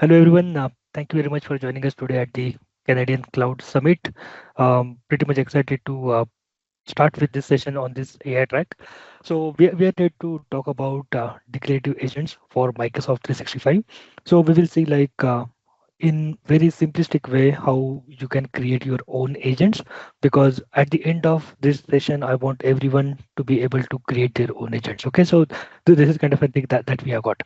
Hello, everyone. Thank you very much for joining us today at the Canadian Cloud Summit. Pretty much excited to start with this session on this AI track. So we are here to talk about declarative agents for Microsoft 365. So we will see in very simplistic way how you can create your own agents, because at the end of this session I want everyone to be able to create their own agents. Okay, so this is kind of a thing that we have got.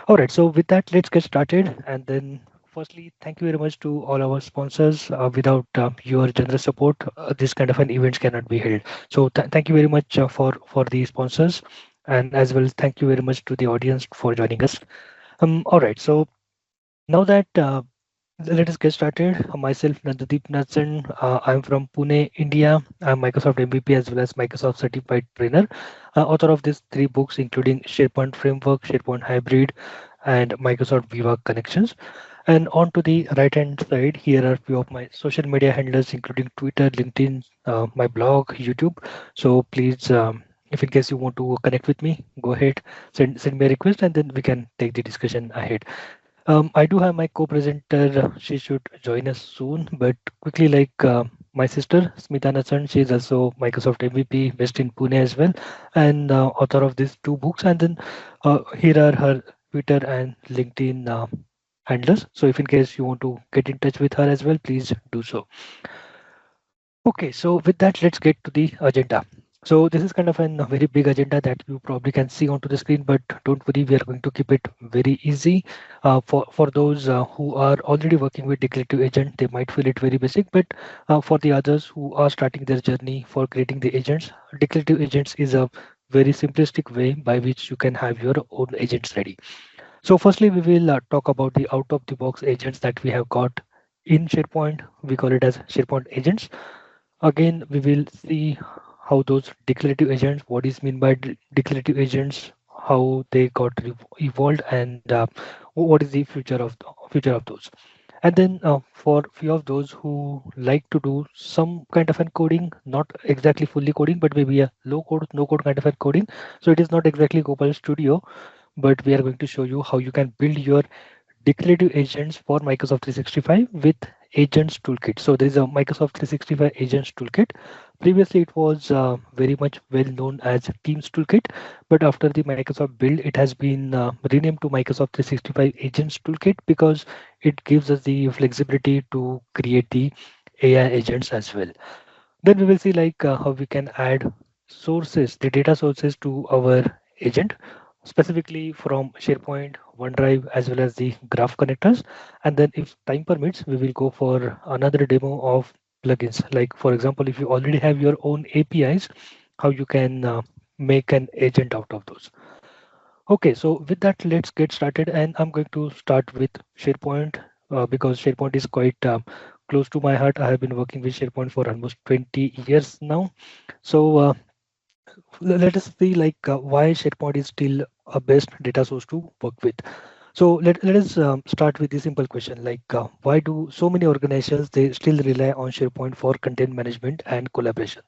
All right, so with that, let's get started. And then, firstly, thank you very much to all our sponsors. Without your generous support, this kind of an event cannot be held. So, thank you very much for the sponsors, and as well, thank you very much to the audience for joining us. All right, so now that let us get started. Myself, Nanddeep Nachan. I'm from Pune, India. I'm Microsoft MVP as well as Microsoft Certified Trainer, author of these three books, including SharePoint Framework, SharePoint Hybrid, and Microsoft Viva Connections. And on to the right hand side, here are a few of my social media handles, including Twitter, LinkedIn, my blog, YouTube. So please, if in case you want to connect with me, go ahead, send me a request, and then we can take the discussion ahead. I do have my co-presenter. She should join us soon, but quickly, my sister Smita Nachan, she is also Microsoft MVP based in Pune as well, and author of these two books. And then here are her Twitter and LinkedIn handlers. So if in case you want to get in touch with her as well, please do so. Okay, so with that, let's get to the agenda. So this is kind of a very big agenda that you probably can see onto the screen, but don't worry, we are going to keep it very easy. For those who are already working with declarative agent, they might feel it very basic, but for the others who are starting their journey for creating the agents, declarative agents is a very simplistic way by which you can have your own agents ready. So firstly, we will talk about the out of the box agents that we have got in SharePoint. We call it as SharePoint agents. Again, we will see how those declarative agents, what is mean by declarative agents, how they got evolved, and what is the future of those. And then for few of those who like to do some kind of encoding, not exactly fully coding, but maybe a low code, no code kind of encoding. So it is not exactly Copilot Studio, but we are going to show you how you can build your declarative agents for Microsoft 365 with Agents Toolkit. So there is a Microsoft 365 Agents Toolkit. Previously, it was very much well known as Teams Toolkit, but after the Microsoft build, it has been renamed to Microsoft 365 Agents Toolkit because it gives us the flexibility to create the AI agents as well. Then we will see how we can add sources, the data sources to our agent, specifically from SharePoint, OneDrive, as well as the graph connectors. And then if time permits, we will go for another demo of plugins. Like for example, if you already have your own APIs, how you can make an agent out of those. Okay, so with that, let's get started. And I'm going to start with SharePoint because SharePoint is quite close to my heart. I have been working with SharePoint for almost 20 years now. So let us see why SharePoint is still a best data source to work with. So let us start with the simple question why do so many organizations they still rely on SharePoint for content management and collaboration?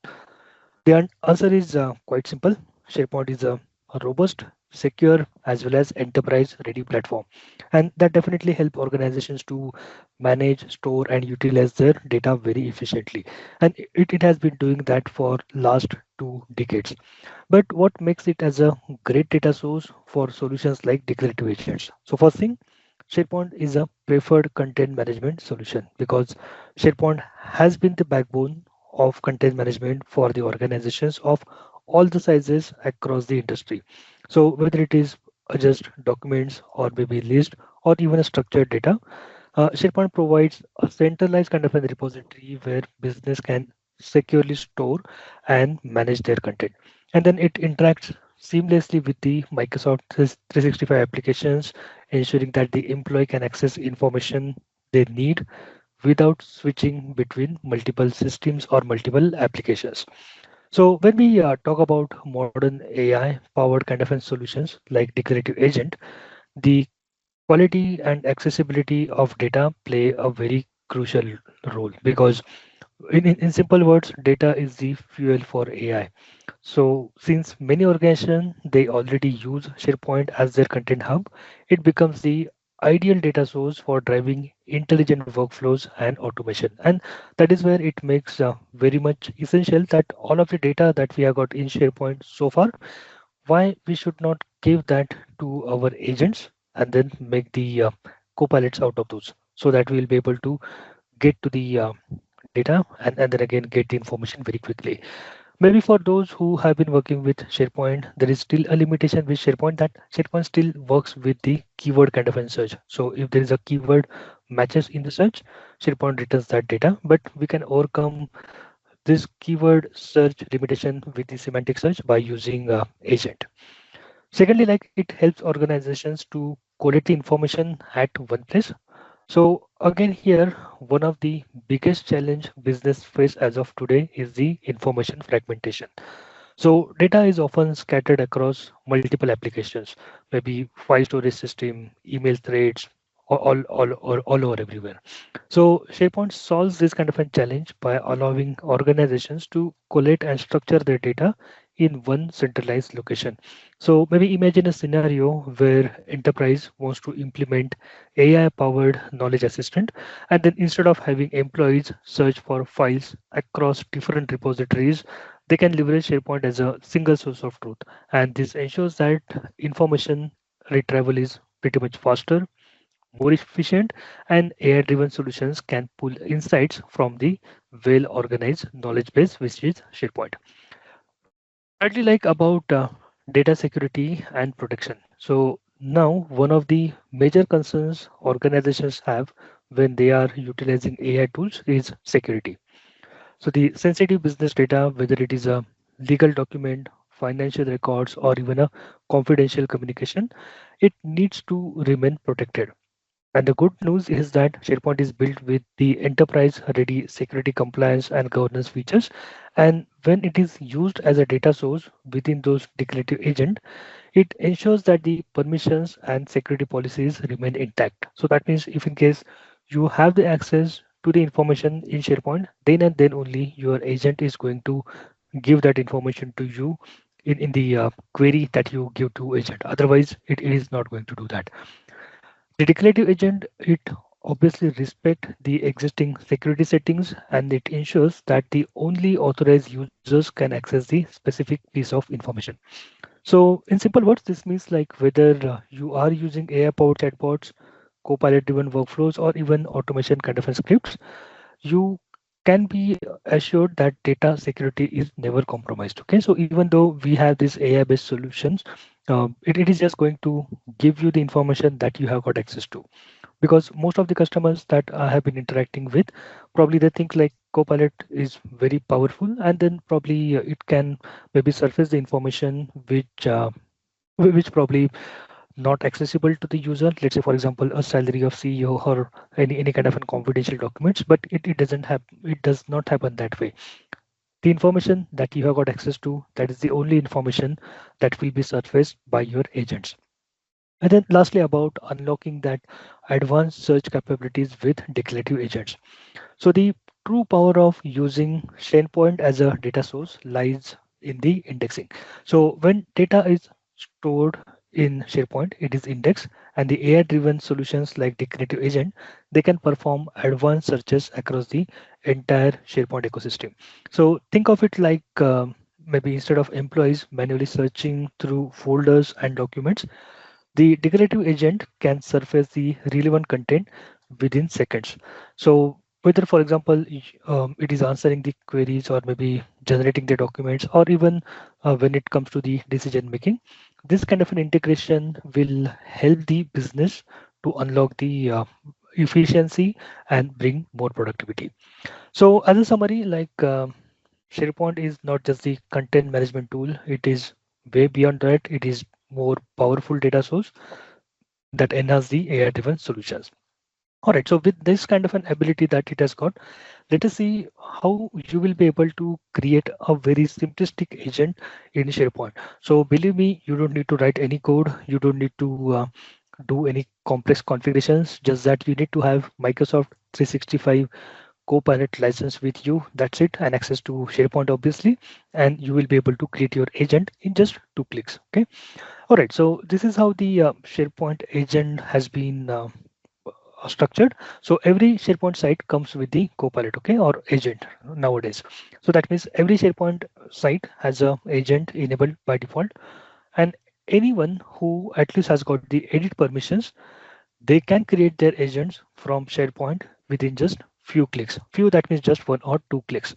The answer is quite simple. SharePoint is a robust, secure, as well as enterprise-ready platform, and that definitely help organizations to manage, store, and utilize their data very efficiently. And it has been doing that for last 2 decades. But what makes it as a great data source for solutions like declarative agents? So first thing, SharePoint is a preferred content management solution because SharePoint has been the backbone of content management for the organizations of all the sizes across the industry. So whether it is just documents or maybe list or even a structured data, SharePoint provides a centralized kind of a repository where business can securely store and manage their content. And then it interacts seamlessly with the Microsoft 365 applications, ensuring that the employee can access information they need without switching between multiple systems or multiple applications. So when we talk about modern AI powered kind of solutions like declarative agent, the quality and accessibility of data play a very crucial role because in simple words, data is the fuel for AI. So since many organizations they already use SharePoint as their content hub, it becomes the ideal data source for driving intelligent workflows and automation. And that is where it makes very much essential that all of the data that we have got in SharePoint so far, why we should not give that to our agents and then make the copilots out of those, so that we'll be able to get to the data and then again get the information very quickly. Maybe for those who have been working with SharePoint, there is still a limitation with SharePoint that SharePoint still works with the keyword kind of a search. So if there is a keyword matches in the search, SharePoint returns that data. But we can overcome this keyword search limitation with the semantic search by using agent. Secondly, like it helps organizations to collect the information at one place. So again here, one of the biggest challenge business face as of today is the information fragmentation. So data is often scattered across multiple applications, maybe file storage system, email threads, all over everywhere. So SharePoint solves this kind of a challenge by allowing organizations to collect and structure their data in one centralized location. So maybe imagine a scenario where enterprise wants to implement AI powered knowledge assistant, and then instead of having employees search for files across different repositories, they can leverage SharePoint as a single source of truth. And this ensures that information retrieval is pretty much faster, more efficient, and AI-driven solutions can pull insights from the well-organized knowledge base, which is SharePoint. Thirdly, like about data security and protection. So now one of the major concerns organizations have when they are utilizing AI tools is security. So the sensitive business data, whether it is a legal document, financial records, or even a confidential communication, it needs to remain protected. And the good news is that SharePoint is built with the enterprise ready security compliance and governance features. And when it is used as a data source within those declarative agent, it ensures that the permissions and security policies remain intact. So that means if in case you have the access to the information in SharePoint, then and then only your agent is going to give that information to you in the query that you give to agent. Otherwise, it is not going to do that. The declarative agent, it obviously respect the existing security settings and it ensures that the only authorized users can access the specific piece of information. So in simple words, this means like whether you are using AI powered chatbots, copilot driven workflows, or even automation kind of a scripts, you can be assured that data security is never compromised. Okay, so even though we have these AI based solutions, it is just going to give you the information that you have got access to, because most of the customers that I have been interacting with, probably they think like Copilot is very powerful, and then probably it can maybe surface the information which probably not accessible to the user. Let's say, for example, a salary of CEO or any kind of confidential documents, but it doesn't have it does not happen that way. The information that you have got access to, that is the only information that will be surfaced by your agents. And then lastly, about unlocking that advanced search capabilities with declarative agents. So the true power of using SharePoint as a data source lies in the indexing. So when data is stored in SharePoint, it is indexed, and the AI-driven solutions like Declarative Agent, they can perform advanced searches across the entire SharePoint ecosystem. So think of it like maybe instead of employees manually searching through folders and documents, the declarative agent can surface the relevant content within seconds. So whether, for example, it is answering the queries or maybe generating the documents, or even when it comes to the decision making, this kind of an integration will help the business to unlock the efficiency and bring more productivity. So as a summary, like SharePoint is not just the content management tool, it is way beyond that. It is more powerful data source that enhance the AI-driven solutions. All right, so with this kind of an ability that it has got, let us see how you will be able to create a very simplistic agent in SharePoint. So believe me, you don't need to write any code. You don't need to do any complex configurations. Just that you need to have Microsoft 365 Copilot license with you. That's it, and access to SharePoint, obviously, and you will be able to create your agent in just 2 clicks. Okay. All right. So this is how the SharePoint agent has been structured. So every SharePoint site comes with the Copilot, okay, or agent nowadays. So that means every SharePoint site has a agent enabled by default, and anyone who at least has got the edit permissions, they can create their agents from SharePoint within just few clicks. Few, that means just 1 or 2 clicks.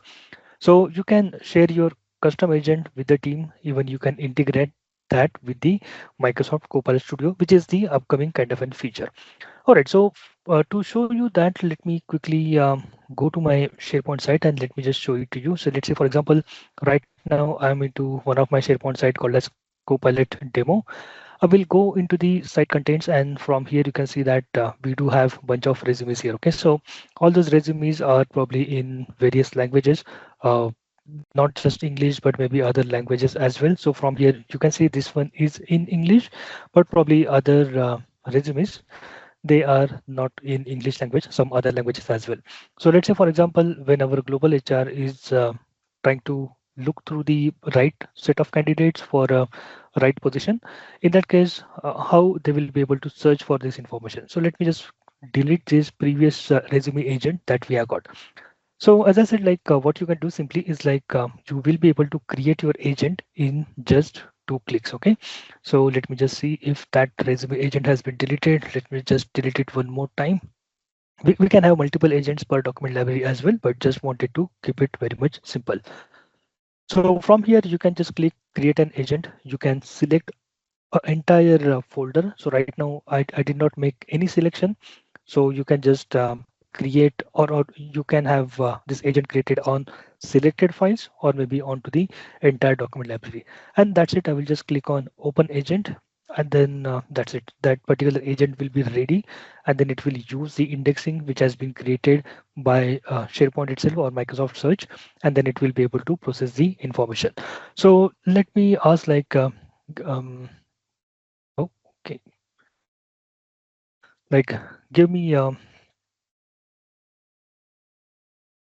So you can share your custom agent with the team. Even you can integrate that with the Microsoft Copilot Studio, which is the upcoming kind of a feature. All right, so to show you that, let me quickly go to my SharePoint site and let me just show it to you. So let's say, for example, right now I'm into one of my SharePoint site called as Copilot demo. I will go into the site contents, and from here you can see that we do have bunch of resumes here. Okay, so all those resumes are probably in various languages, uh, not just English, but maybe other languages as well. So from here you can see this one is in English, but probably other resumes, they are not in English language, some other languages as well. So let's say, for example, when our global HR is trying to look through the right set of candidates for a right position, in that case, how they will be able to search for this information. So let me just delete this previous resume agent that we have got. So as I said, like what you can do simply is like you will be able to create your agent in just 2 clicks. Okay. So let me just see if that resume agent has been deleted. Let me just delete it one more time. We can have multiple agents per document library as well, but just wanted to keep it very much simple. So from here, you can just click create an agent. You can select entire folder. So right now I did not make any selection. So you can just create, or you can have this agent created on selected files or maybe onto the entire document library. And that's it. I will just click on open agent, and then that's it. That particular agent will be ready, and then it will use the indexing which has been created by SharePoint itself or Microsoft Search, and then it will be able to process the information. So let me ask like, um, oh, okay, like give me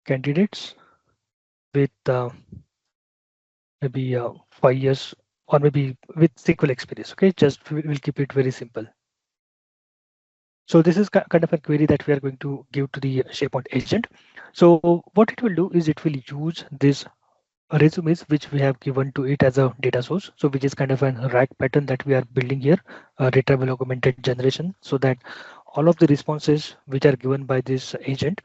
candidates with maybe 5 years or maybe with SQL experience. Okay, just we'll keep it very simple. So this is kind of a query that we are going to give to the SharePoint agent. So what it will do is it will use this resumes which we have given to it as a data source, so which is kind of a rack pattern that we are building here, retrieval augmented generation, so that all of the responses which are given by this agent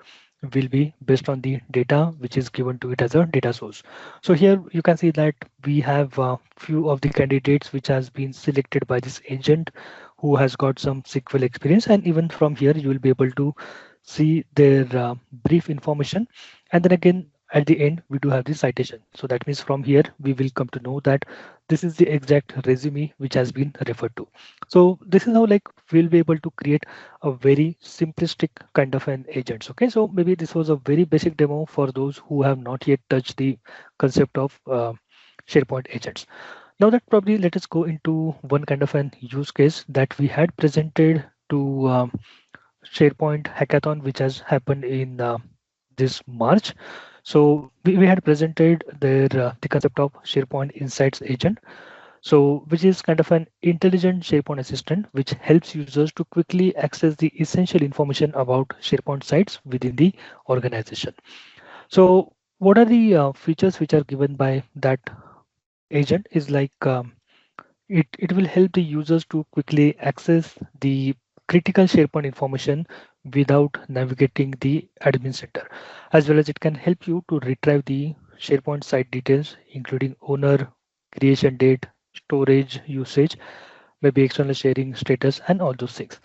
will be based on the data which is given to it as a data source. So here you can see that we have few of the candidates which has been selected by this agent who has got some SQL experience, and even from here you will be able to see their brief information. And then again, at the end we do have the citation. So that means from here we will come to know that this is the exact resume which has been referred to. So this is how like we'll be able to create a very simplistic kind of an agents. Okay, so maybe this was a very basic demo for those who have not yet touched the concept of SharePoint agents. Now that probably let us go into one kind of an use case that we had presented to SharePoint hackathon, which has happened in this March. So we had presented the concept of SharePoint Insights agent. So which is kind of an intelligent SharePoint assistant, which helps users to quickly access the essential information about SharePoint sites within the organization. So what are the features which are given by that agent is like it will help the users to quickly access the critical SharePoint information without navigating the admin center, as well as it can help you to retrieve the SharePoint site details, including owner, creation date, storage usage, maybe external sharing status, and all those things.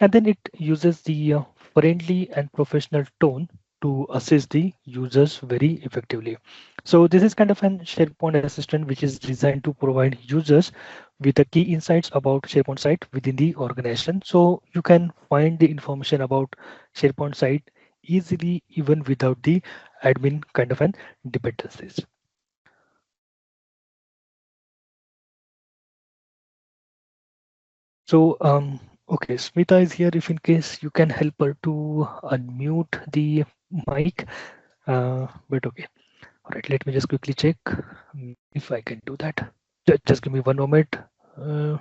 And then it uses the friendly and professional tone to assist the users very effectively. So this is kind of an SharePoint assistant which is designed to provide users with the key insights about SharePoint site within the organization. So you can find the information about SharePoint site easily even without the admin kind of an dependencies. So okay, Smita is here. If in case you can help her to unmute the mic. But okay. All right. Let me just quickly check if I can do that. Just give me one moment. Uh,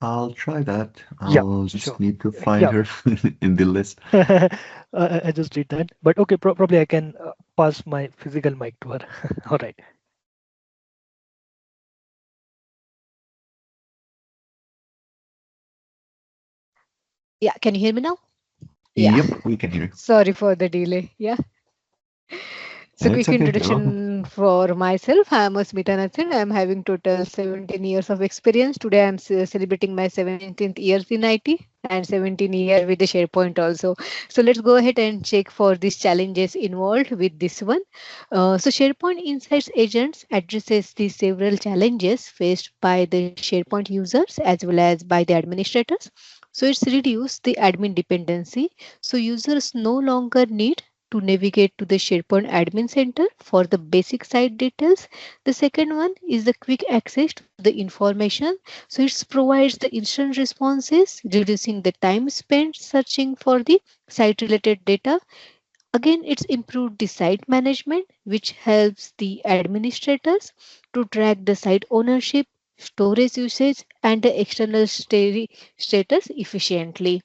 I'll try that. yeah, I'll just sure. need to find Yeah, her in the list. I just did that. But okay, probably I can pass my physical mic to her. All right. Yeah, can you hear me now? Yeah. Yep, we can hear you. Sorry for the delay. Yeah. So, It's quick okay. You're welcome. introduction for myself. I'm Smita Nachan. I'm having total 17 years of experience. Today, I'm celebrating my 17th years in IT and 17 year with the SharePoint also. So, let's go ahead and check for these challenges involved with this one. So, SharePoint Insights Agents addresses the several challenges faced by the SharePoint users as well as by the administrators. So, it's reduced the admin dependency. So, users no longer need to navigate to the SharePoint Admin Center for the basic site details. The second one is the quick access to the information. So it provides the instant responses, reducing the time spent searching for the site related data. Again, it's improved the site management, which helps the administrators to track the site ownership, storage usage, and the external status efficiently.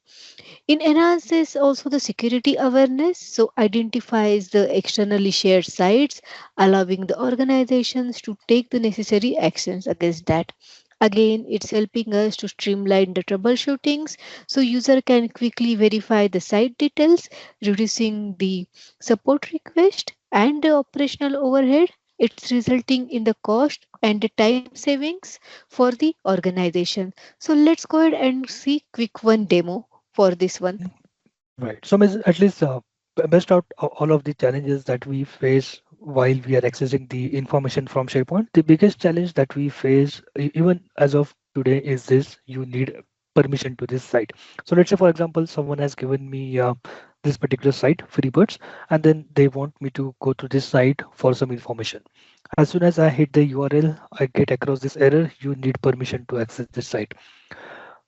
It enhances also the security awareness, so identifies the externally shared sites, allowing the organizations to take the necessary actions against that. Again, it's helping us to streamline the troubleshootings so user can quickly verify the site details, reducing the support request and the operational overhead. It's resulting in the cost and the time savings for the organization. So let's go ahead and see quick one demo for this one. Right. So, Miss, at least best out all of the challenges that we face while we are accessing the information from SharePoint, the biggest challenge that we face, even as of today, is this: you need permission to this site. So, let's say, for example, someone has given me this particular site, Freebirds, and then they want me to go to this site for some information. As soon as I hit the URL, I get across this error: you need permission to access this site.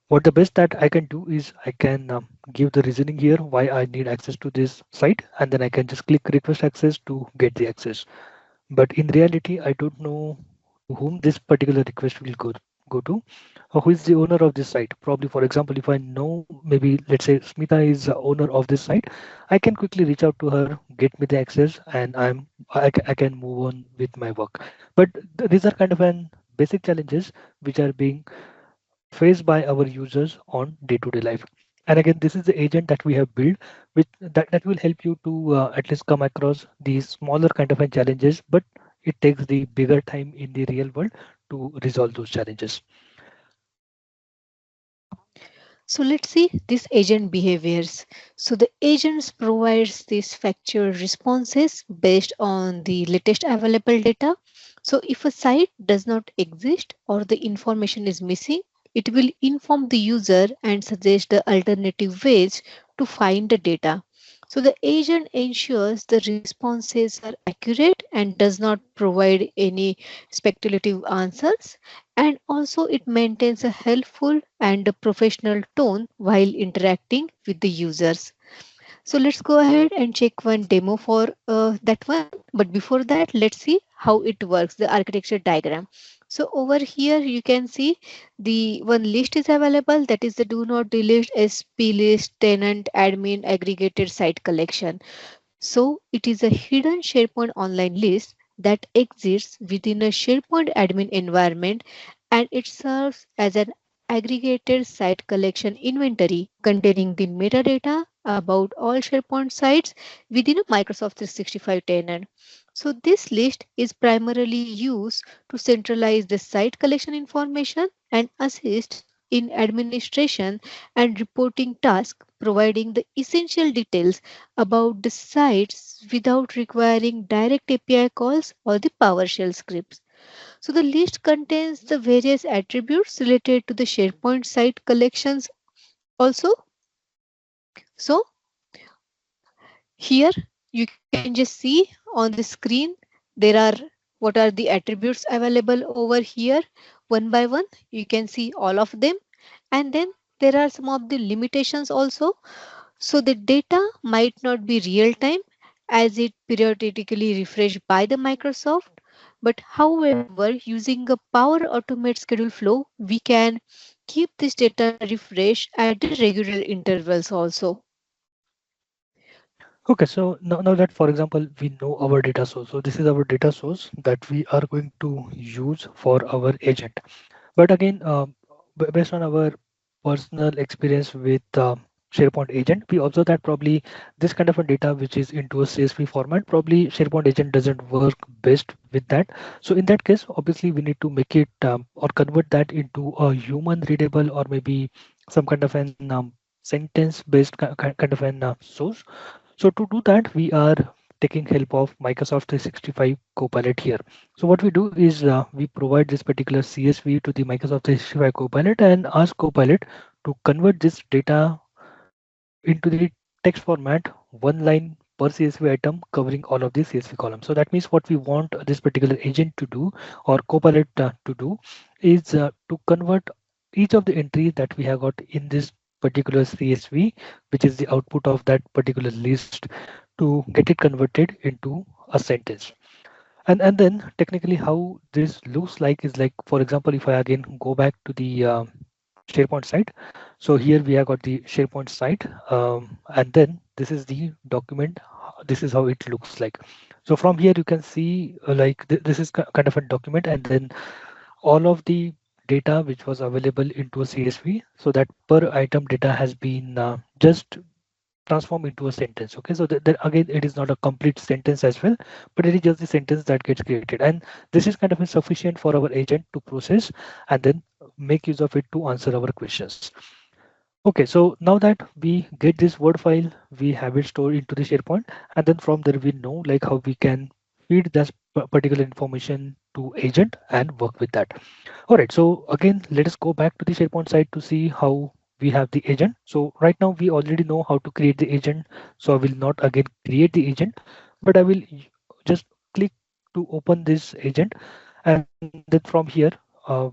What the best that I can do is I can give the reasoning here why I need access to this site, and then I can just click request access to get the access. But in reality, I don't know to whom this particular request will go to, or who is the owner of this site. Probably, for example, if I know, maybe let's say Smita is the owner of this site, I can quickly reach out to her, get me the access, and I can move on with my work. But these are kind of an basic challenges which are being faced by our users on day-to-day life. And again, this is the agent that we have built, which that will help you to at least come across these smaller kind of challenges, but it takes the bigger time in the real world to resolve those challenges. So let's see this agent behaviors. So the agents provides these factual responses based on the latest available data. So if a site does not exist or the information is missing, it will inform the user and suggest the alternative ways to find the data. So the agent ensures the responses are accurate and does not provide any speculative answers, and also it maintains a helpful and a professional tone while interacting with the users. So let's go ahead and check one demo for that one. But before that, let's see how it works, the architecture diagram. So over here, you can see the one list is available, that is the do not delete SP list tenant admin aggregated site collection. So it is a hidden SharePoint online list that exists within a SharePoint admin environment, and it serves as an aggregated site collection inventory containing the metadata about all SharePoint sites within a Microsoft 365 tenant. So this list is primarily used to centralize the site collection information and assist in administration and reporting tasks, providing the essential details about the sites without requiring direct API calls or the PowerShell scripts. So the list contains the various attributes related to the SharePoint site collections also. So here you can just see on the screen there are what are the attributes available over here. one by one. You can see all of them. And then there are some of the limitations also. So the data might not be real time as it periodically refreshed by the Microsoft. But however, using a Power Automate schedule flow, we can keep this data refreshed at the regular intervals also. Okay, so now that, for example, we know our data source. So this is our data source that we are going to use for our agent. But again, based on our personal experience with SharePoint agent, we observe that probably this kind of a data which is into a CSV format, probably SharePoint agent doesn't work best with that. So in that case, obviously we need to make it or convert that into a human readable or maybe some kind of an sentence based kind of an source. So to do that, we are taking help of Microsoft 365 Copilot here. So what we do is we provide this particular CSV to the Microsoft 365 Copilot and ask Copilot to convert this data into the text format, one line per CSV item covering all of the CSV columns. So that means what we want this particular agent to do or Copilot to do is to convert each of the entries that we have got in this particular CSV, which is the output of that particular list, to get it converted into a sentence. And then technically how this looks like is like, for example, if I again go back to the SharePoint site. So here we have got the SharePoint site, and then this is the document. This is how it looks like. So from here you can see like this is kind of a document, and then all of the data which was available into a CSV. So that per item data has been just transform into a sentence. Okay, so that again it is not a complete sentence as well, but it is just the sentence that gets created, and this is kind of insufficient for our agent to process and then make use of it to answer our questions. Okay, so now that we get this Word file, we have it stored into the SharePoint, and then from there we know like how we can feed that particular information to agent and work with that. All right, so again, let us go back to the SharePoint site to see how we have the agent. So right now we already know how to create the agent. So I will not again create the agent, but I will just click to open this agent. And then from here,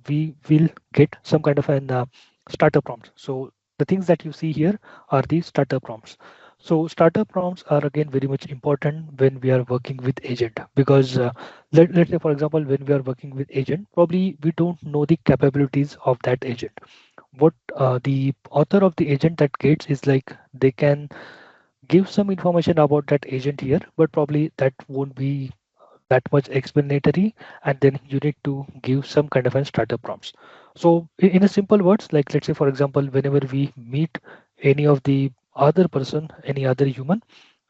we will get some kind of an starter prompt. So the things that you see here are the starter prompts. So starter prompts are again very much important when we are working with agent because let's say for example when we are working with agent, probably we don't know the capabilities of that agent. What the author of the agent that gets is like they can give some information about that agent here, but probably that won't be that much explanatory, and then you need to give some kind of a starter prompts. So in a simple words, like let's say for example whenever we meet any of the other person, any other human,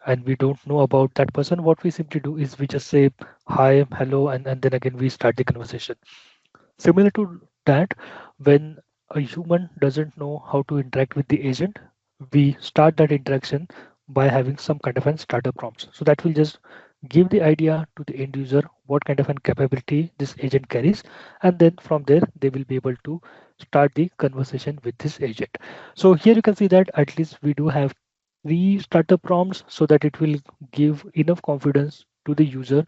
and we don't know about that person, what we simply do is we just say hi, hello, and then again we start the conversation. Similar to that, when a human doesn't know how to interact with the agent, we start that interaction by having some kind of an starter prompts. So that will just give the idea to the end user what kind of an capability this agent carries, and then from there they will be able to start the conversation with this agent. So here you can see that at least we do have three starter prompts so that it will give enough confidence to the user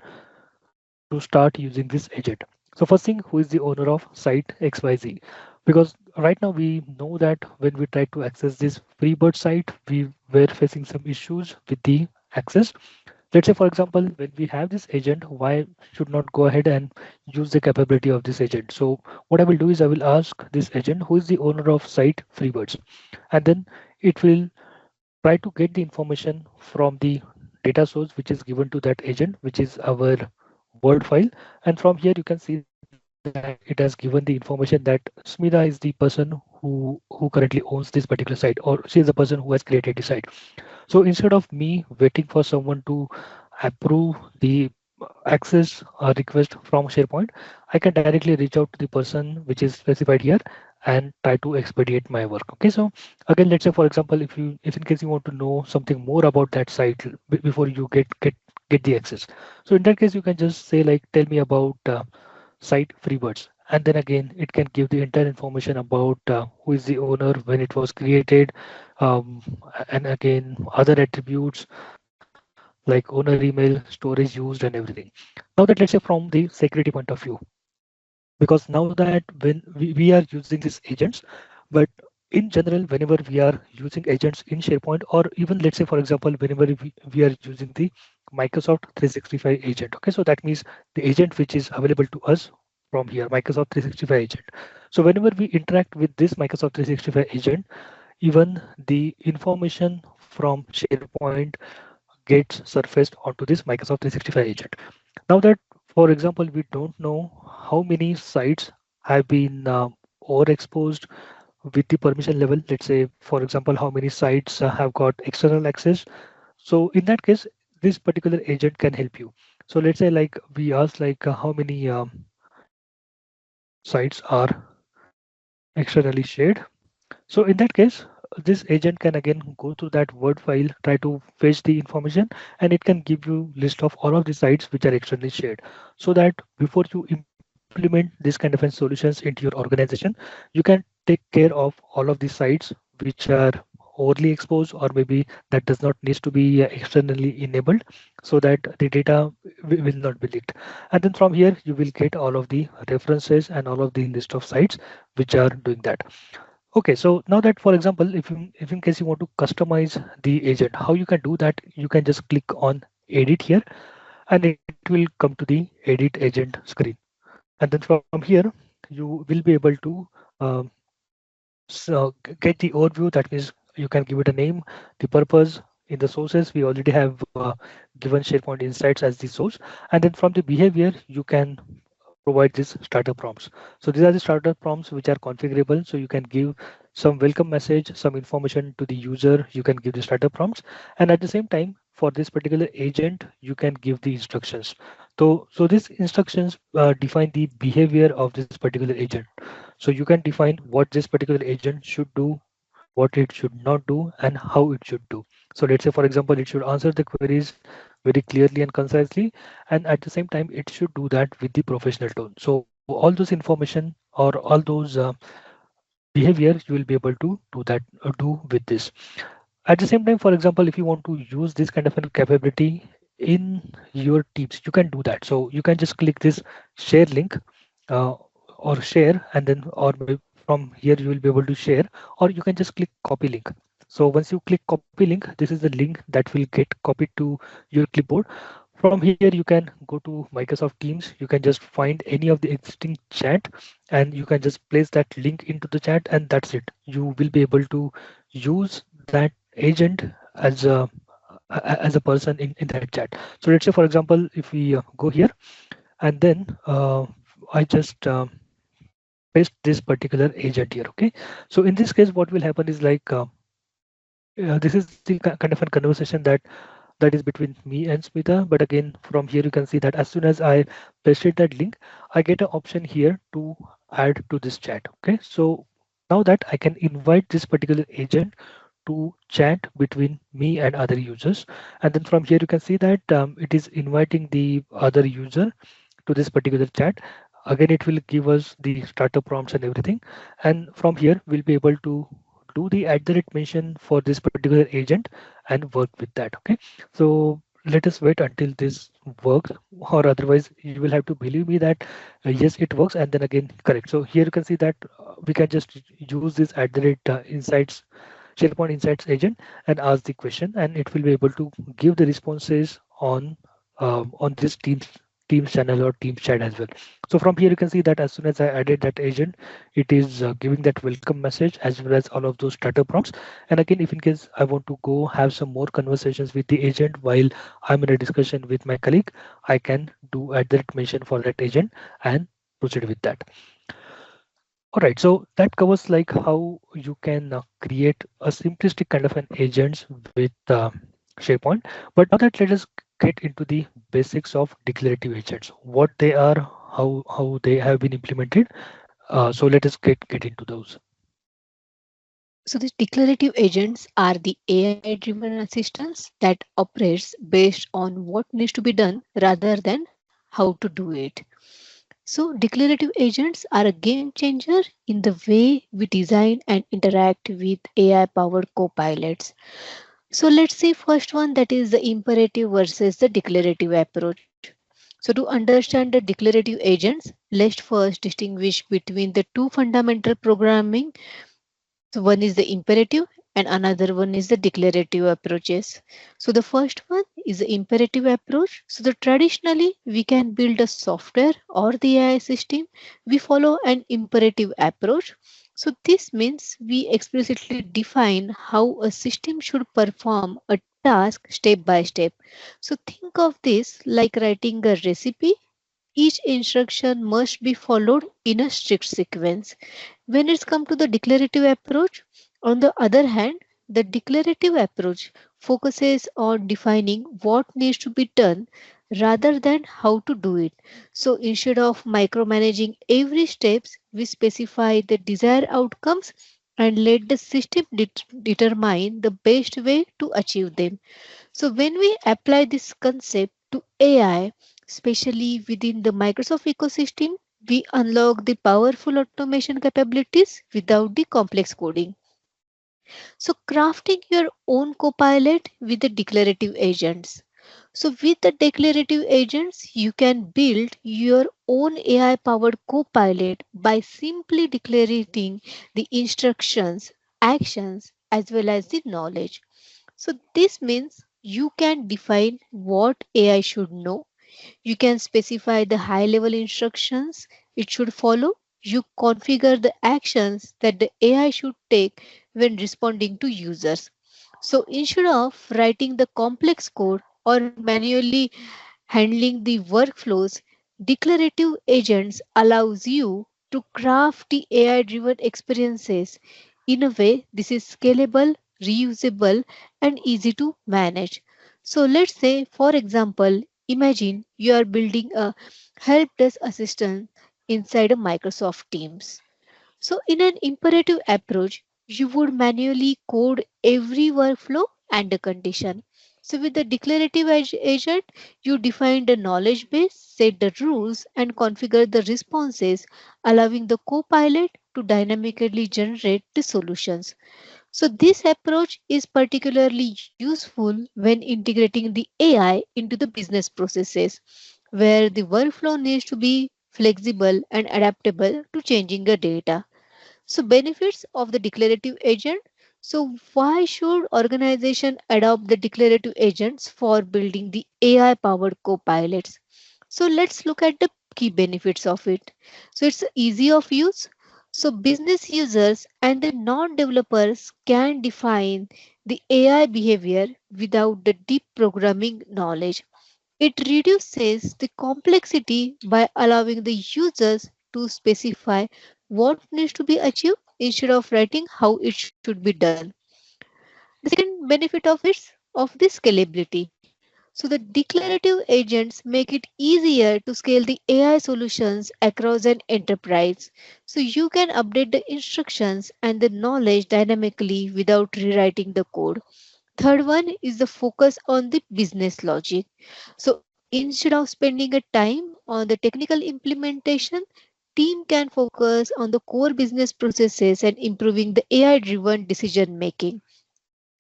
to start using this agent. So first thing, who is the owner of site XYZ? Because right now we know that when we try to access this Freebird site, we were facing some issues with the access. Let's say, for example, when we have this agent, why should not go ahead and use the capability of this agent? So what I will do is I will ask this agent, who is the owner of site Freebirds? And then it will try to get the information from the data source which is given to that agent, which is our Word file. And from here, you can see that it has given the information that Smita is the person who currently owns this particular site, or she is the person who has created the site. So instead of me waiting for someone to approve the access request from SharePoint, I can directly reach out to the person which is specified here and try to expedite my work. Okay, so again, let's say for example, if in case you want to know something more about that site before you get the access. So in that case, you can just say like, tell me about site Freebirds. And then again, it can give the entire information about who is the owner, when it was created, um, and again, other attributes like owner email, storage used, and everything. Now that let's say from the security point of view. because now that when we are using these agents, but in general, whenever we are using agents in SharePoint, or even let's say, for example, whenever we are using the Microsoft 365 agent. Okay, so that means the agent which is available to us from here, Microsoft 365 agent. So whenever we interact with this Microsoft 365 agent, even the information from SharePoint gets surfaced onto this Microsoft 365 agent. Now that, for example, we don't know how many sites have been overexposed with the permission level. Let's say, for example, how many sites have got external access. So in that case, this particular agent can help you. So let's say like we ask like how many sites are externally shared. So in that case, this agent can again go through that Word file, try to fetch the information, and it can give you list of all of the sites which are externally shared. So that before you implement this kind of solutions into your organization, you can take care of all of the sites which are overly exposed, or maybe that does not need to be externally enabled, so that the data will not be leaked. And then from here, you will get all of the references and all of the list of sites which are doing that. Okay, so now that, for example, if in case you want to customize the agent, how you can do that? You can just click on edit here, and it will come to the edit agent screen. And then from here, you will be able to um, get the overview. That means you can give it a name, the purpose. In the sources, we already have given SharePoint Insights as the source. And then from the behavior, you can provide these starter prompts. So these are the starter prompts which are configurable. So you can give some welcome message, some information to the user. You can give the starter prompts, and at the same time, for this particular agent, you can give the instructions. So these instructions define the behavior of this particular agent. So you can define what this particular agent should do, what it should not do, and how it should do. So let's say, for example, it should answer the queries very clearly and concisely, and at the same time, it should do that with the professional tone. So all those information or all those behavior you will be able to do that do with this. At the same time, for example, if you want to use this kind of a capability in your teams, you can do that. So you can just click this share link, uh, or share, and then from here you will be able to share, or you can just click copy link. So once you click copy link, this is the link that will get copied to your clipboard. From here, you can go to Microsoft Teams. You can just find any of the existing chat, and you can just place that link into the chat, and that's it. You will be able to use that agent as a person in that chat. So let's say, for example, if we go here, and then I just paste this particular agent here. Okay, so in this case, what will happen is like this is the kind of a conversation that is between me and Smita. But again, from here you can see that as soon as I pasted that link, I get an option here to add to this chat. Okay, so now that I can invite this particular agent to chat between me and other users, and then from here you can see that it is inviting the other user to this particular chat. Again, it will give us the starter prompts and everything, and from here we'll be able to do the mention for this particular agent and work with that. Okay, so let us wait until this works, or otherwise you will have to believe me that yes, it works, and then again correct. So here you can see that we can just use this insights SharePoint Insights agent and ask the question, and it will be able to give the responses on this Teams channel or Teams chat as well. So from here you can see that as soon as I added that agent, it is giving that welcome message as well as all of those starter prompts. And again, if in case I want to go have some more conversations with the agent while I'm in a discussion with my colleague, I can do mention for that agent and proceed with that. All right, so that covers like how you can create a simplistic kind of an agents with SharePoint. But now that let us get into the basics of declarative agents, what they are, how they have been implemented. So let us get into those. So these declarative agents are the AI-driven assistants that operates based on what needs to be done rather than how to do it. So declarative agents are a game changer in the way we design and interact with AI-powered copilots. So let's see first one, that is the imperative versus the declarative approach. So, to understand the declarative agents, let's first distinguish between the two fundamental programming. So one is the imperative and another one is the declarative approaches. So the first one is the imperative approach. So the traditionally we can build a software or the AI system. We follow an imperative approach. So this means we explicitly define how a system should perform a task step by step. So think of this like writing a recipe. Each instruction must be followed in a strict sequence. When it's come to the declarative approach, on the other hand, the declarative approach focuses on defining what needs to be done rather than how to do it. So instead of micromanaging every steps, we specify the desired outcomes and let the system determine the best way to achieve them. So when we apply this concept to AI, especially within the Microsoft ecosystem, we unlock the powerful automation capabilities without the complex coding. So crafting your own copilot with the declarative agents. So with the declarative agents, you can build your own AI powered copilot by simply declaring the instructions, actions, as well as the knowledge. So this means you can define what AI should know. You can specify the high level instructions it should follow. You configure the actions that the AI should take when responding to users. So instead of writing the complex code or manually handling the workflows, declarative agents allows you to craft the AI driven experiences in a way this is scalable, reusable, and easy to manage. So let's say, for example, imagine you are building a help desk assistant inside a Microsoft Teams. So, in an imperative approach, you would manually code every workflow and a condition. So, with the declarative agent, you define the knowledge base, set the rules, and configure the responses, allowing the copilot to dynamically generate the solutions. So, this approach is particularly useful when integrating the AI into the business processes, where the workflow needs to be flexible and adaptable to changing the data. So benefits of the declarative agent. So why should organization adopt the declarative agents for building the AI powered copilots? So let's look at the key benefits of it. So it's easy of use. So business users and the non-developers can define the AI behavior without the deep programming knowledge. It reduces the complexity by allowing the users to specify what needs to be achieved instead of writing how it should be done. The second benefit of the scalability. So the declarative agents make it easier to scale the AI solutions across an enterprise. So you can update the instructions and the knowledge dynamically without rewriting the code. Third one is the focus on the business logic. So instead of spending a time on the technical implementation, team can focus on the core business processes and improving the AI driven decision making.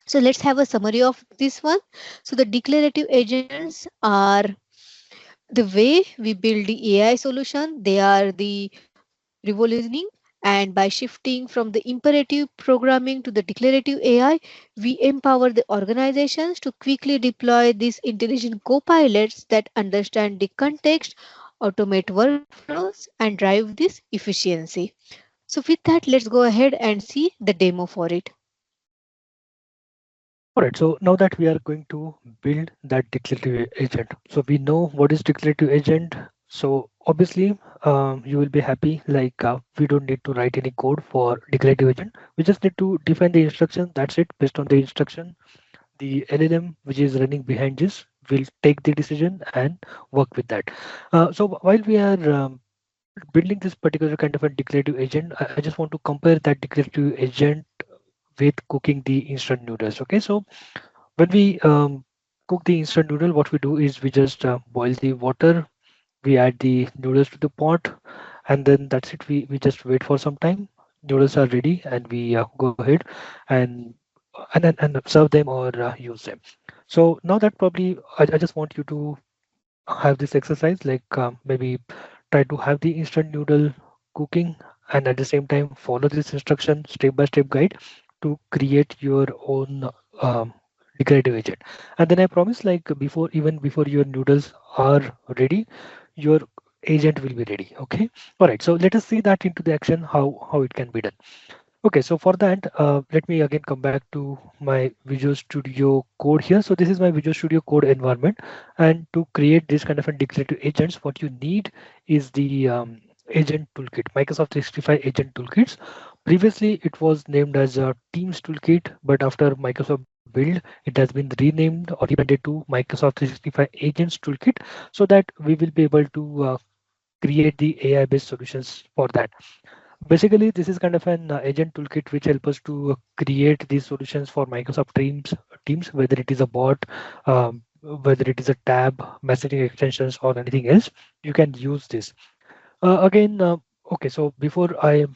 So let's have a summary of this one. So the declarative agents are the way we build the AI solution. They are the revolutioning, and by shifting from the imperative programming to the declarative AI, we empower the organizations to quickly deploy these intelligent co-pilots that understand the context, automate workflows, and drive this efficiency. So with that, let's go ahead and see the demo for it. All right, so now that we are going to build that declarative agent, so we know what is declarative agent. So obviously, you will be happy. Like we don't need to write any code for declarative agent. We just need to define the instruction. That's it. Based on the instruction, the LLM which is running behind this will take the decision and work with that. So while we are building this particular kind of a declarative agent, I just want to compare that declarative agent with cooking the instant noodles. Okay, so when we cook the instant noodle, what we do is we just boil the water, we add the noodles to the pot, and then that's it. We just wait for some time. Noodles are ready, and we go ahead and and serve them or use them. So now that probably I just want you to have this exercise, like maybe try to have the instant noodle cooking, and at the same time follow this instruction step by step guide to create your own declarative agent. And then I promise, like before, even before your noodles are ready, your agent will be ready. Okay. All right. So let us see that into the action, how it can be done. Okay, so for that, let me again come back to my Visual Studio Code here. So this is my Visual Studio Code environment, and to create this kind of a declarative agents, what you need is the agent toolkit, Microsoft 365 agent toolkits. Previously, it was named as a Teams toolkit, but after Microsoft build, it has been renamed or rebranded to Microsoft 365 Agents Toolkit, so that we will be able to create the AI-based solutions for that. Basically, this is kind of an agent toolkit which help us to create these solutions for Microsoft Teams, whether it is a bot, whether it is a tab, messaging extensions, or anything else. You can use this. Again, okay, so before I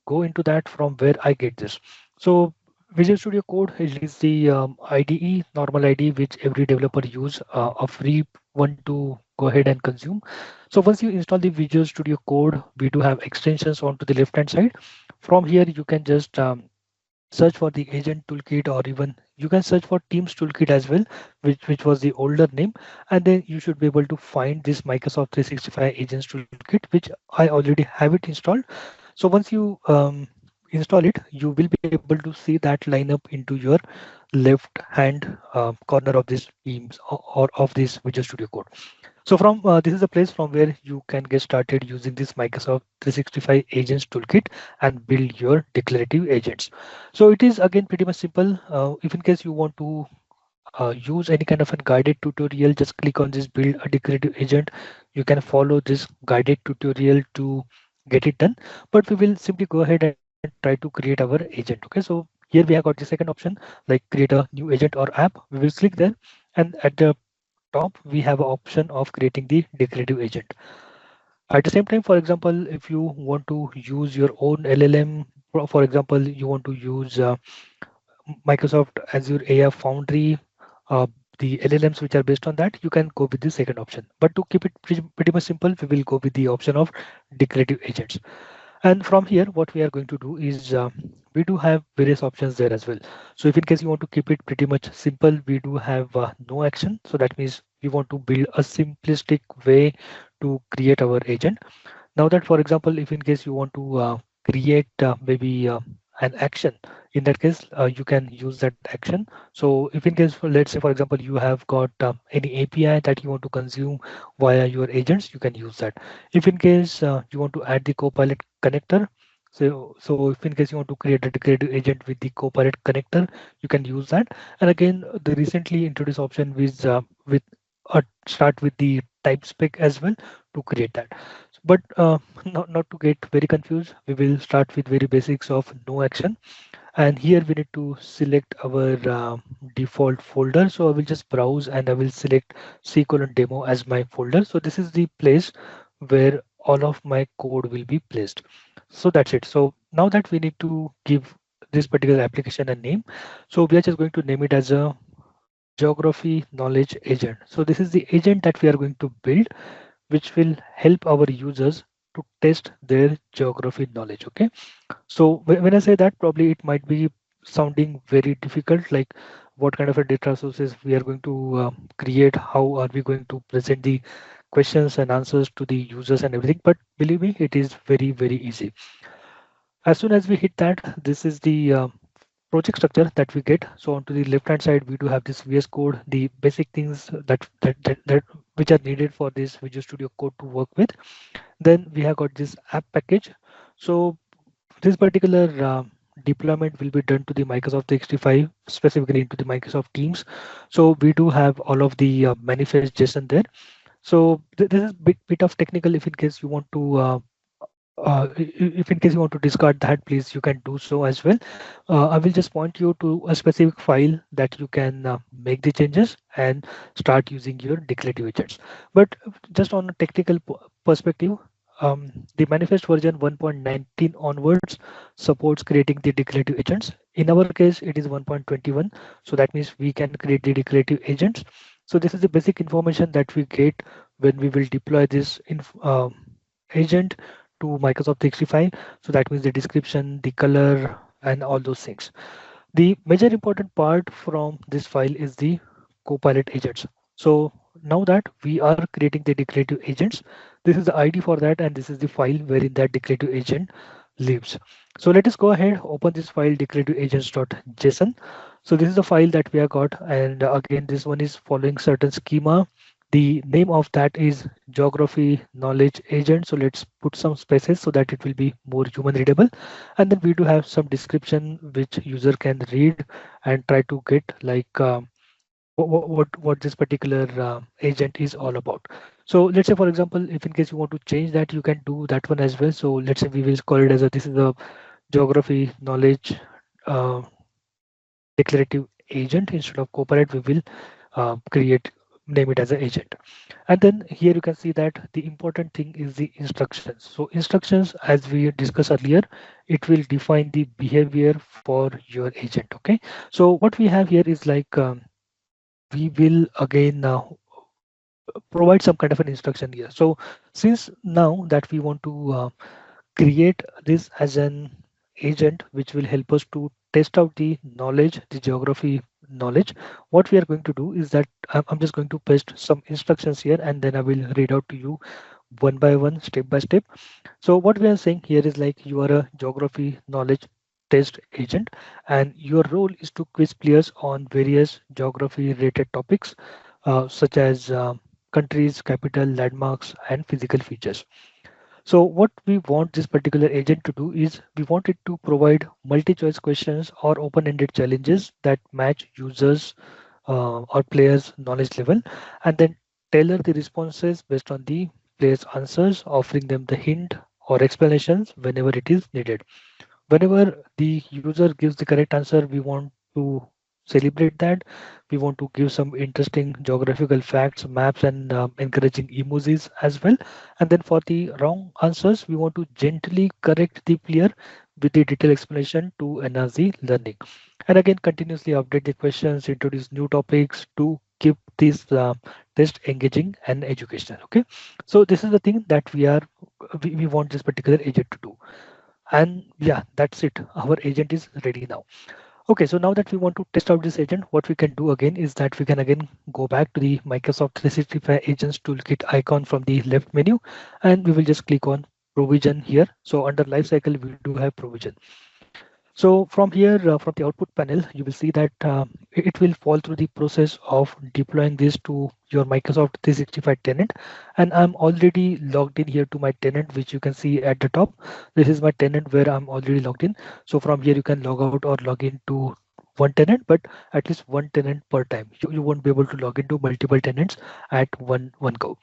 go into that, from where I get this. So Visual Studio Code is the IDE, normal IDE, which every developer use, a free one to go ahead and consume. So once you install the Visual Studio Code, we do have extensions onto the left hand side. From here, you can just search for the agent toolkit, or even you can search for Teams toolkit as well, which was the older name. And then you should be able to find this Microsoft 365 agents toolkit, which I already have it installed. So once you install it, you will be able to see that line up into your left hand corner of this Teams, or of this Visual Studio Code. So from this is a place from where you can get started using this Microsoft 365 Agents Toolkit and build your declarative agents. So it is again pretty much simple. If in case you want to use any kind of a guided tutorial, just click on this build a declarative agent. You can follow this guided tutorial to get it done. But we will simply go ahead and try to create our agent. Okay, so here we have got the second option, like create a new agent or app. We will click there, and at the top we have an option of creating the declarative agent. At the same time, for example, if you want to use your own LLM, for example, you want to use Microsoft Azure AI Foundry, uh, the LLMs which are based on that, you can go with the second option. But to keep it pretty much simple, we will go with the option of declarative agents. And from here, what we are going to do is we do have various options there as well. So if in case you want to keep it pretty much simple, we do have no action. So that means we want to build a simplistic way to create our agent. Now that, for example, if in case you want to create maybe an action, in that case, you can use that action. So if in case, let's say, for example, you have got any API that you want to consume via your agents, you can use that. If in case you want to add the Copilot connector, so if in case you want to create a declarative agent with the Copilot connector, you can use that. And again, the recently introduced option with start with the type spec as well to create that. But not to get very confused, we will start with very basics of no action. And here we need to select our default folder. So I will just browse and I will select C colon demo as my folder. So this is the place where all of my code will be placed. So that's it. So now that we need to give this particular application a name, so we are just going to name it as a geography knowledge agent. So this is the agent that we are going to build, which will help our users to test their geography knowledge. Okay, so when I say that, probably it might be sounding very difficult, like what kind of a data sources we are going to create, how are we going to present the questions and answers to the users and everything. But believe me, it is very easy. As soon as we hit that, this is the project structure that we get. So onto the left hand side, we do have this VS Code, the basic things that which are needed for this Visual Studio Code to work with. Then we have got this app package. So this particular deployment will be done to the Microsoft 365, specifically into the Microsoft Teams. So we do have all of the manifest JSON there. So this is bit of technical. If in case you want to if in case you want to discard that, please you can do so as well. I will just point you to a specific file that you can make the changes and start using your declarative agents. But just on a technical perspective, the manifest version 1.19 onwards supports creating the declarative agents. In our case, it is 1.21, so that means we can create the declarative agents. So this is the basic information that we get when we will deploy this agent to Microsoft 365. So that means the description, the color, and all those things. The major important part from this file is the Copilot agents. So now that we are creating the declarative agents, this is the ID for that, and this is the file wherein that declarative agent lives. So let us go ahead, open this file declarative agents.json. So this is the file that we have got, and again, this one is following certain schema. The name of that is geography knowledge agent. So let's put some spaces so that it will be more human readable. And then we do have some description which user can read and try to get like what this particular agent is all about. So let's say, for example, if in case you want to change that, you can do that one as well. So let's say we will call it as a this is a geography knowledge uh, declarative agent. Instead of Copilot, we will create name it as an agent. And then here you can see that the important thing is the instructions. So instructions, as we discussed earlier, it will define the behavior for your agent. Okay. So what we have here is like we will again provide some kind of an instruction here. So since now that we want to create this as an agent which will help us to test out the knowledge, the geography knowledge, what we are going to do is that I'm just going to paste some instructions here, and then I will read out to you one by one, step by step. So what we are saying here is like you are a geography knowledge test agent, and your role is to quiz players on various geography related topics such as countries, capital, landmarks, and physical features. So what we want this particular agent to do is we want it to provide multi-choice questions or open-ended challenges that match users or players' knowledge level, and then tailor the responses based on the players' answers, offering them the hint or explanations whenever it is needed. Whenever the user gives the correct answer, we want to celebrate that. We want to give some interesting geographical facts, maps, and encouraging emojis as well. And then for the wrong answers, we want to gently correct the player with the detailed explanation to enhance the learning. And again, continuously update the questions, introduce new topics to keep this test engaging and educational. Okay, so this is the thing that we want this particular agent to do. And yeah, that's it. Our agent is ready now. Okay, so now that we want to test out this agent, what we can do again is that we can again go back to the Microsoft 365 Agents Toolkit icon from the left menu, and we will just click on provision here. So under lifecycle, we do have provision. So from here, from the output panel, you will see that it will fall through the process of deploying this to your Microsoft 365 tenant. And I'm already logged in here to my tenant, which you can see at the top. This is my tenant where I'm already logged in. So from here, you can log out or log in to one tenant, but at least one tenant per time. You won't be able to log into multiple tenants at one go.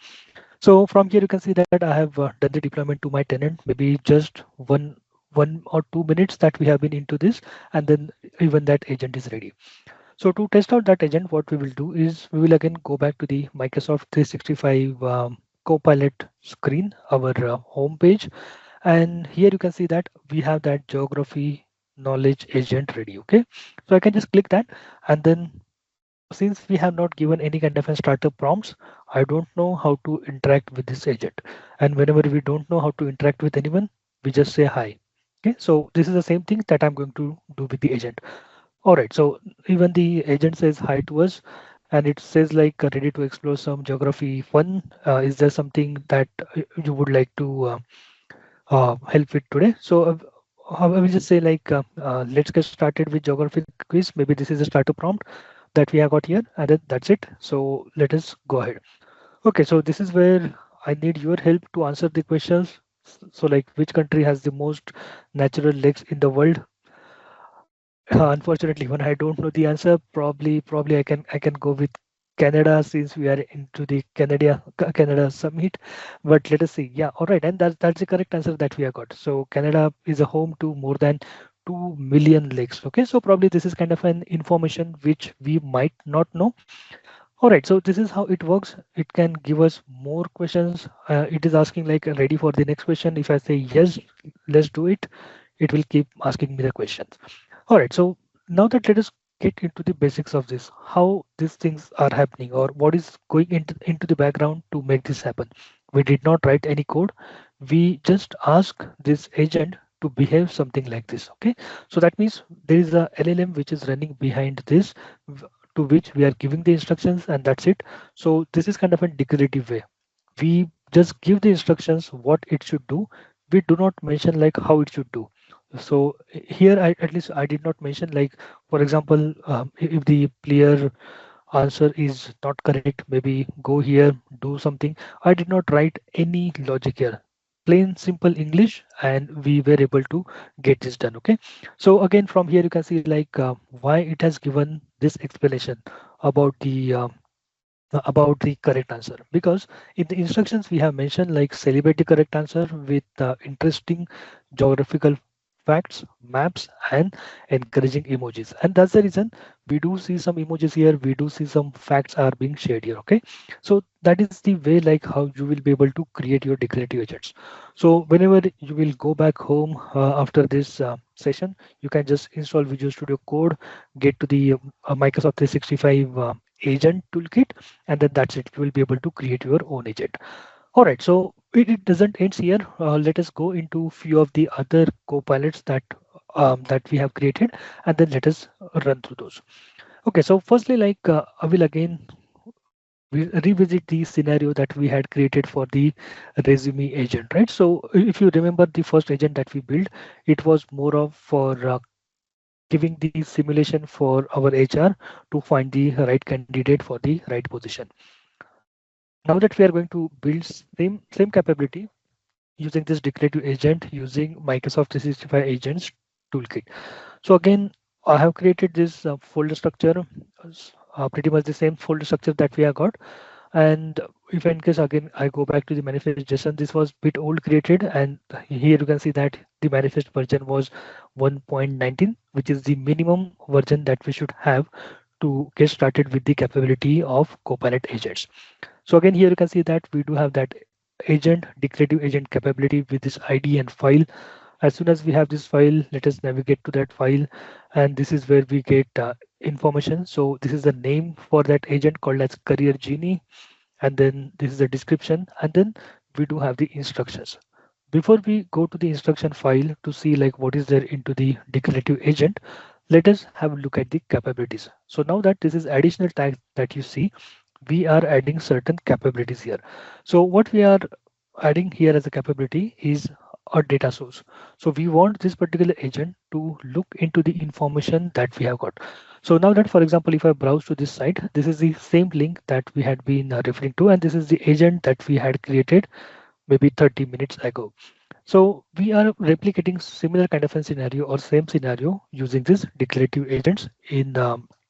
So from here you can see that I have done the deployment to my tenant, maybe just one or 2 minutes that we have been into this, and then even that agent is ready. So to test out that agent, what we will do is we will again go back to the Microsoft 365 Copilot screen, our home page, and here you can see that we have that geography knowledge agent ready. Okay, so I can just click that, and then since we have not given any kind of a starter prompts, I don't know how to interact with this agent. And whenever we don't know how to interact with anyone, we just say hi. Okay, so this is the same thing that I'm going to do with the agent. All right, so even the agent says hi to us, and it says like ready to explore some geography fun. Is there something that you would like to help with today? So I will just say like let's get started with geography quiz. Maybe this is a starter prompt that we have got here, and then that's it. So let us go ahead. Okay, so this is where I need your help to answer the questions. So like which country has the most natural lakes in the world? Unfortunately, when I don't know the answer, probably I can go with Canada since we are into the Canada summit. But let us see. Yeah, all right, and that's the correct answer that we have got. So Canada is a home to more than 2 million lakes. Okay, so probably this is kind of an information which we might not know. All right, so this is how it works. It can give us more questions. It is asking like ready for the next question. If I say yes, let's do it, it will keep asking me the questions. All right, so now that let us get into the basics of this, how these things are happening or what is going into the background to make this happen. We did not write any code. We just ask this agent to behave something like this. Okay, so that means there is a LLM which is running behind this, to which we are giving the instructions, and that's it. So this is kind of a declarative way. We just give the instructions what it should do. We do not mention like how it should do. So here at least I did not mention like, for example, if the player answer is not correct, maybe go here, do something. I did not write any logic here, plain simple English, and we were able to get this done. Okay, so again from here you can see like why it has given this explanation about the correct answer, because in the instructions we have mentioned like celebrate the correct answer with interesting geographical facts, maps, and encouraging emojis. And that's the reason we do see some emojis here, we do see some facts are being shared here. Okay, so that is the way like how you will be able to create your declarative agents. So whenever you will go back home after this session, you can just install Visual Studio Code, get to the Microsoft 365 agent toolkit, and then that's it. You will be able to create your own agent. All right, so it doesn't end here. Let us go into few of the other copilots that we have created, and then let us run through those. Okay, so firstly, like I will again revisit the scenario that we had created for the resume agent, right? So if you remember the first agent that we built, it was more of for giving the simulation for our HR to find the right candidate for the right position. Now that we are going to build same capability using this declarative agent using Microsoft 365 Agents toolkit. So again, I have created this folder structure, pretty much the same folder structure that we have got. And if in case again I go back to the manifest JSON, this was bit old created, and here you can see that the manifest version was 1.19, which is the minimum version that we should have to get started with the capability of Copilot agents. So again, here you can see that we do have that agent, declarative agent capability with this ID and file. As soon as we have this file, let us navigate to that file, and this is where we get information. So this is the name for that agent called as Career Genie, and then this is the description, and then we do have the instructions. Before we go to the instruction file to see like what is there into the declarative agent, let us have a look at the capabilities. So now that this is additional tags that you see, we are adding certain capabilities here. So what we are adding here as a capability is a data source. So we want this particular agent to look into the information that we have got. So now that, for example, if I browse to this site, this is the same link that we had been referring to, and this is the agent that we had created maybe 30 minutes ago. So we are replicating similar kind of a scenario or same scenario using this declarative agents in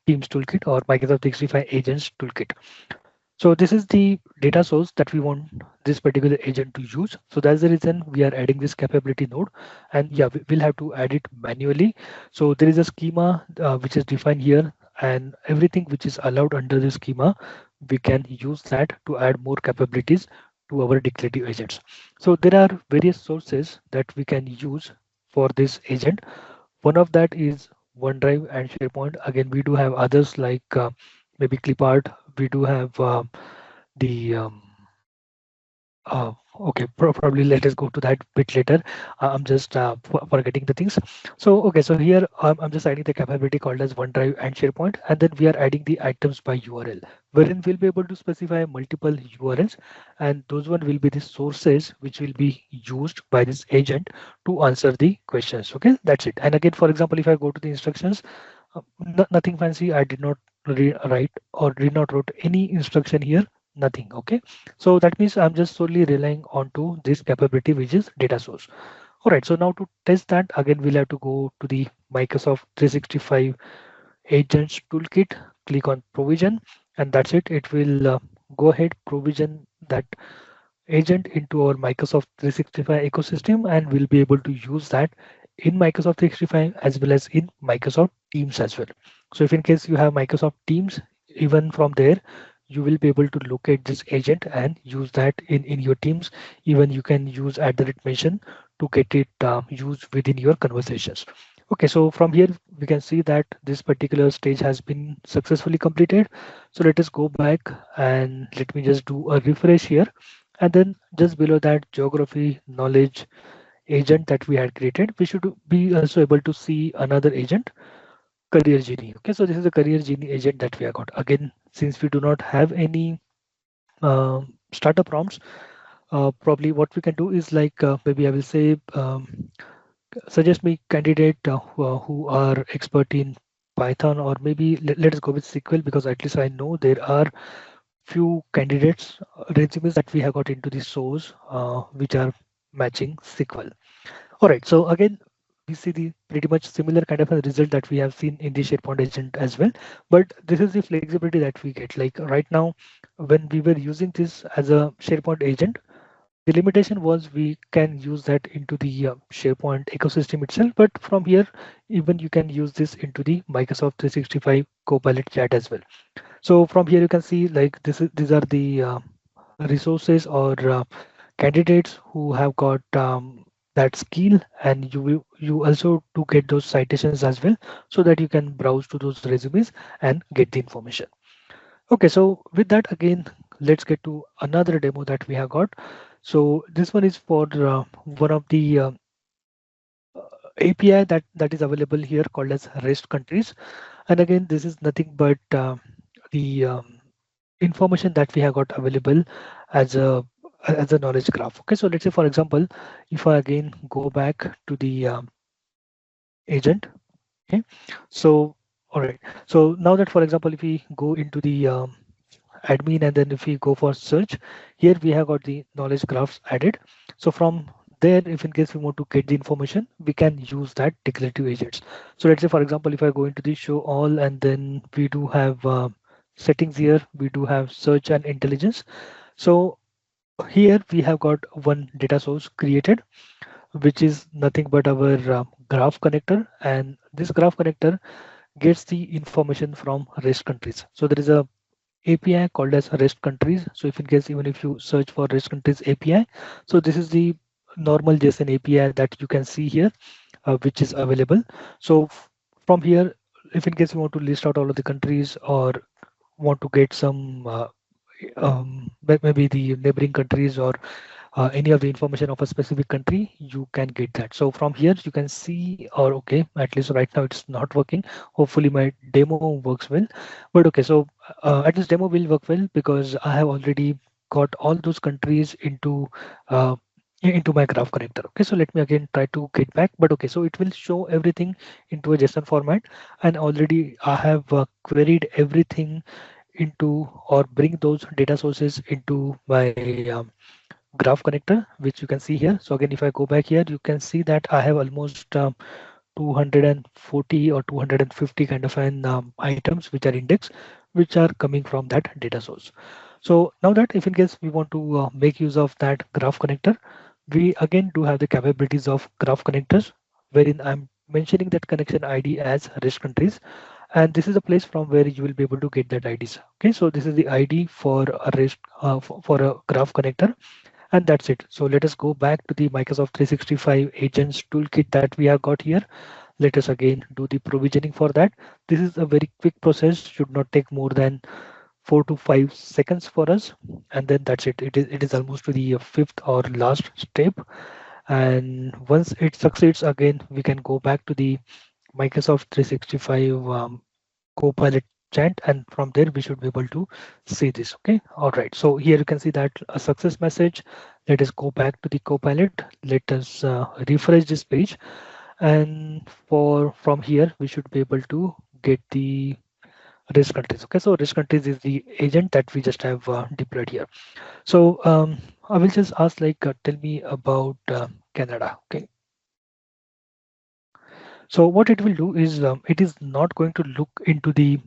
Teams toolkit or Microsoft 365 agents toolkit. So this is the data source that we want this particular agent to use. So that's the reason we are adding this capability node. And yeah, we'll have to add it manually. So there is a schema which is defined here, and everything which is allowed under the schema, we can use that to add more capabilities to our declarative agents. So there are various sources that we can use for this agent. One of that is OneDrive and SharePoint. Again, we do have others like maybe Clipart. We do have the uh, okay, probably let us go to that bit later. I'm just forgetting the things. So okay, so here I'm just adding the capability called as OneDrive and SharePoint, and then we are adding the items by URL, wherein we'll be able to specify multiple URLs, and those one will be the sources which will be used by this agent to answer the questions. Okay, that's it. And again, for example, if I go to the instructions, nothing fancy. I did not write or did not wrote any instruction here. Nothing. Okay. So that means I'm just solely relying on to this capability, which is data source. All right. So now to test that, again, we'll have to go to the Microsoft 365 Agents Toolkit, click on provision, and that's it. It will go ahead, provision that agent into our Microsoft 365 ecosystem, and we'll be able to use that in Microsoft 365 as well as in Microsoft Teams as well. So if in case you have Microsoft Teams, even from there, you will be able to locate this agent and use that in your Teams. Even you can use @ mention to get it used within your conversations. Okay, so from here we can see that this particular stage has been successfully completed. So let us go back and let me just do a refresh here. And then just below that geography knowledge agent that we had created, we should be also able to see another agent, career genie. Okay, so this is a career genie agent that we have got. Again, since we do not have any starter prompts, probably what we can do is like maybe I will say suggest me candidate who are expert in Python, or maybe let us go with SQL, because at least I know there are few candidates resumes that we have got into the source which are matching SQL. All right, so again we see the pretty much similar kind of a result that we have seen in the SharePoint agent as well, but this is the flexibility that we get. Like right now, when we were using this as a SharePoint agent, the limitation was we can use that into the SharePoint ecosystem itself, but from here, even you can use this into the Microsoft 365 Copilot chat as well. So from here, you can see like these are the resources or candidates who have got that skill, and you also to get those citations as well, so that you can browse to those resumes and get the information. Okay, so with that again, let's get to another demo that we have got. So this one is for one of the API that is available here called as REST countries. And again, this is nothing but the information that we have got available as a knowledge graph. Okay, so let's say for example, if I again go back to the agent. Okay, so all right. So now that for example, if we go into the admin, and then if we go for search, here we have got the knowledge graphs added. So from there, if in case we want to get the information, we can use that declarative agents. So let's say for example, if I go into the show all, and then we do have settings here, we do have search and intelligence. So here we have got one data source created, which is nothing but our graph connector, and this graph connector gets the information from REST countries. So there is a API called as REST countries. So if in case even if you search for REST countries API, so this is the normal JSON API that you can see here, which is available. So from here, if in case you want to list out all of the countries, or want to get some maybe the neighboring countries, or any of the information of a specific country, you can get that. So from here you can see, or okay, at least right now it's not working. Hopefully my demo works well. But okay, so at least demo will work well because I have already got all those countries uh, into my graph connector. Okay, so let me again try to get back. But okay, so it will show everything into a JSON format, and already I have queried everything into, or bring those data sources into my graph connector, which you can see here. So again, if I go back here, you can see that I have almost 240 or 250 kind of an items which are indexed, which are coming from that data source. So now that if in case we want to make use of that graph connector, we again do have the capabilities of graph connectors, wherein I'm mentioning that connection ID as REST countries, and this is a place from where you will be able to get that IDs. Okay, so this is the ID for a REST for a graph connector, and that's it. So let us go back to the Microsoft 365 agents toolkit that we have got here. Let us again do the provisioning for that. This is a very quick process, should not take more than 4 to 5 seconds for us, and then that's it. It is almost to the fifth or last step, and once it succeeds, again we can go back to the Microsoft 365 Copilot chat, and from there we should be able to see this. Okay, all right, so here you can see that a success message. Let us go back to the Copilot. Let us refresh this page, and for from here we should be able to get the risk countries. Okay, so risk countries is the agent that we just have deployed here. So I will just ask like tell me about Canada. Okay, so what it will do is it is not going to look into the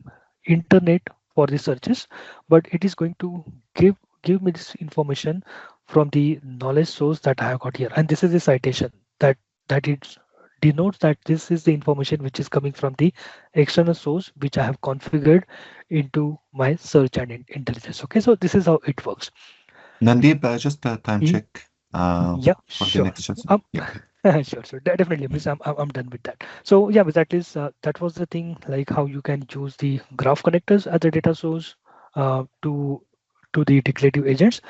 internet for the searches, but it is going to give me this information from the knowledge source that I have got here. And this is the citation that it denotes that this is the information which is coming from the external source which I have configured into my search and intelligence. Okay, so this is how it works. Nanddeep, just a time E- check yeah, for the sure. next session. Um, Yeah, okay. Sure, sure. Definitely, Miss. I'm done with that. So yeah, but that is that was the thing, like how you can use the graph connectors as a data source to the declarative agents.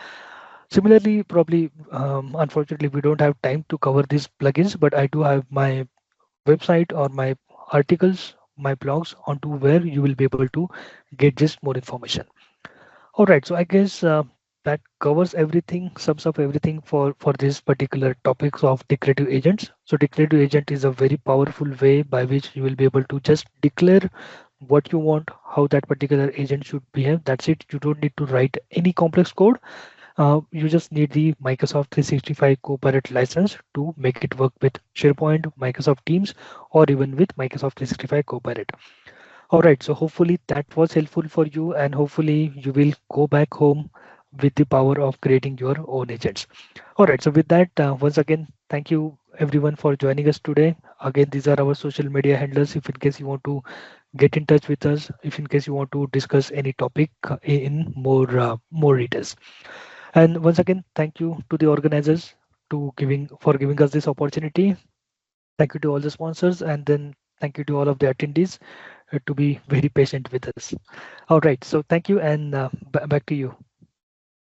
Similarly, probably unfortunately we don't have time to cover these plugins, but I do have my website or my articles, my blogs onto where you will be able to get just more information. All right, so I guess that covers everything, sums up everything for this particular topics of declarative agents. So declarative agent is a very powerful way by which you will be able to just declare what you want, how that particular agent should behave. That's it. You don't need to write any complex code. You just need the Microsoft 365 Copilot license to make it work with SharePoint, Microsoft Teams, or even with Microsoft 365 Copilot. All right, so hopefully that was helpful for you, and hopefully you will go back home with the power of creating your own agents. All right, so with that, once again, thank you everyone for joining us today. Again, these are our social media handlers. If in case you want to get in touch with us, if in case you want to discuss any topic in more details. And once again, thank you to the organizers for giving us this opportunity. Thank you to all the sponsors, and then thank you to all of the attendees to be very patient with us. All right, so thank you, and back to you,